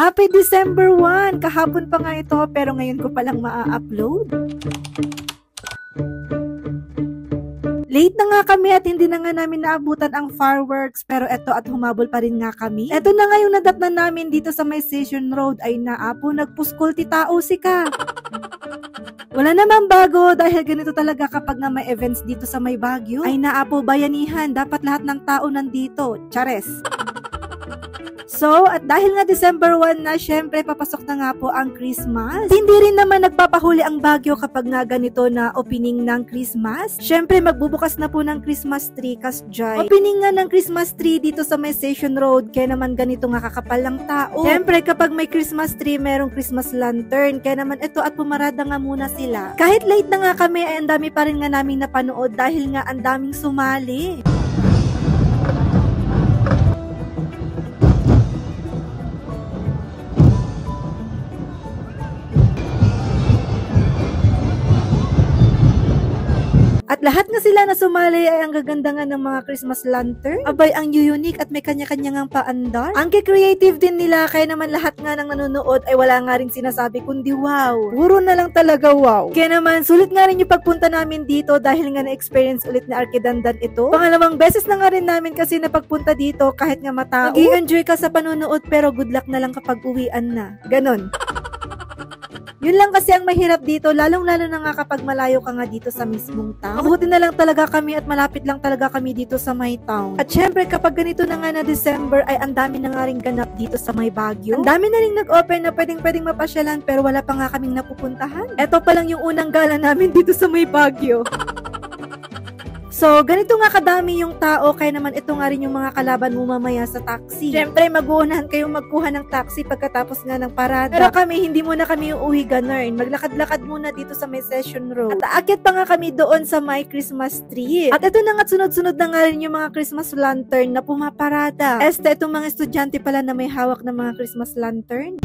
Happy December 1! Kahapon pa nga ito pero ngayon ko palang maa-upload. Late na nga kami at hindi na nga namin naabutan ang fireworks pero eto at humabol pa rin nga kami. Eto na nga yung nadatnan namin dito sa may Station Road ay naapo nagpuskol ti tao si ka. Wala naman bago dahil ganito talaga kapag na may events dito sa may Baguio ay naapo bayanihan, dapat lahat ng tao nandito. Chares! So, at dahil nga December 1 na, syempre papasok na nga po ang Christmas. Hindi rin naman nagpapahuli ang Baguio kapag nga ganito na opening ng Christmas. Syempre magbubukas na po ng Christmas tree kasjay. Opening nga ng Christmas tree dito sa may Station Road, kaya naman ganito nga kakapal ng tao. Syempre kapag may Christmas tree, merong Christmas lantern, kaya naman ito at pumarada nga muna sila. Kahit late na nga kami ay ang dami pa rin nga namin napanood dahil nga ang daming sumali. At lahat nga sila na sumali ay ang gaganda nga ng mga Christmas lantern. Abay, ang unique at may kanya-kanya ngang paandar. Ang creative din nila, kaya naman lahat nga ng nanonood ay wala nga rin sinasabi kundi wow. Puro na lang talaga wow. Kaya naman, sulit nga rin yung pagpunta namin dito dahil nga na-experience ulit na Arkedandan ito. Pangalawang beses na nga rin namin kasi napagpunta dito kahit nga matao. Nag-i-enjoy ka sa panonood pero good luck na lang kapag uwian na. Ganon. Yun lang kasi ang mahirap dito, lalong-lalo na nga kapag malayo ka nga dito sa mismong town. Mabuti na lang talaga kami at malapit lang talaga kami dito sa my town. At syempre kapag ganito na nga na December ay ang dami na nga rin ganap dito sa may Baguio. Ang dami na rin nag-open na pwedeng mapasyalan pero wala pa nga kaming napupuntahan. Eto pa lang yung unang gala namin dito sa may Baguio. So, ganito nga kadami yung tao, kaya naman ito nga rin yung mga kalaban mo mamaya sa taxi. Siyempre, mag-uunahan kayong magkuha ng taxi pagkatapos nga ng parada. Pero kami, hindi muna kami uuwi ganun. Maglakad-lakad muna dito sa may Session Road. At aakyat pa nga kami doon sa may Christmas tree. At ito na nga, sunod-sunod na nga rin yung mga Christmas lantern na pumaparada. Itong mga estudyante pala na may hawak ng mga Christmas lantern.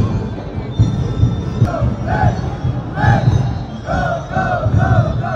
Go, hey, hey, go, go, go, go.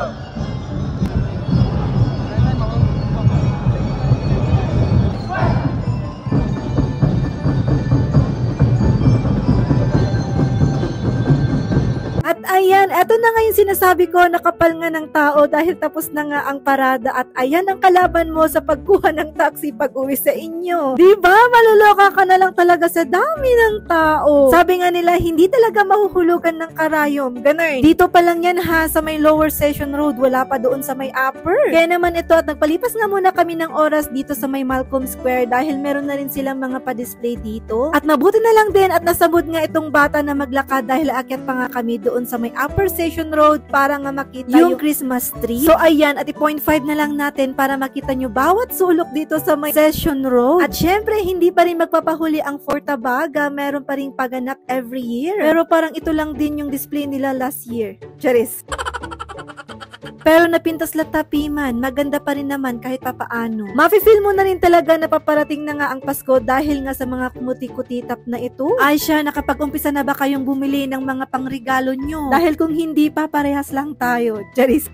At ayan, eto na nga yung sinasabi ko, nakapal nga ng tao dahil tapos na nga ang parada at ayan ang kalaban mo sa pagkuha ng taxi pag uwi sa inyo. Diba? Maluloka ka na lang talaga sa dami ng tao. Sabi nga nila, hindi talaga mahuhulugan ng karayom. Ganun. Dito pa lang yan ha, sa may lower Session Road, wala pa doon sa may upper. Kaya naman ito at nagpalipas nga muna kami ng oras dito sa may Malcolm Square dahil meron na rin silang mga pa-display dito. At mabuti na lang din at nasabod nga itong bata na maglakad dahil aakyat pa nga kami doon sa may upper Station Road para nga makita yung Christmas tree. So ayan, at i-point 5 na lang natin para makita nyo bawat sulok dito sa may Session Road. At syempre, hindi pa rin magpapahuli ang Fortabaga, meron pa rin paganap every year. Pero parang ito lang din yung display nila last year. Charis. Pero napintas latapiman, maganda pa rin naman kahit papaano. Mafe-feel mo na rin talaga na paparating na nga ang Pasko dahil nga sa mga kumuti-kutitap na ito. Ay siya, nakapag-umpisa na ba kayong bumili ng mga pangregalo nyo? Dahil kung hindi pa, parehas lang tayo. Charis.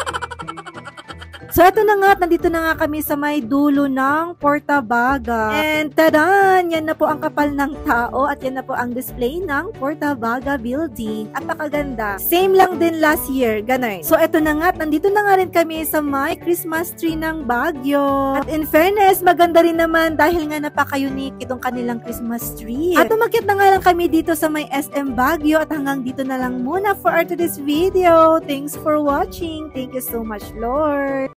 So, ito na nga, nandito na nga kami sa may dulo ng Fortabaga. And tadan! Yan na po ang kapal ng tao at yan na po ang display ng Fortabaga building. At pakaganda. Same lang din last year, ganun. So, ito na nga, nandito na nga rin kami sa may Christmas tree ng Baguio. At in fairness, maganda rin naman dahil nga napaka-unique itong kanilang Christmas tree. At umakyat na nga lang kami dito sa may SM Baguio at hanggang dito na lang muna for today's video. Thanks for watching. Thank you so much, Lord.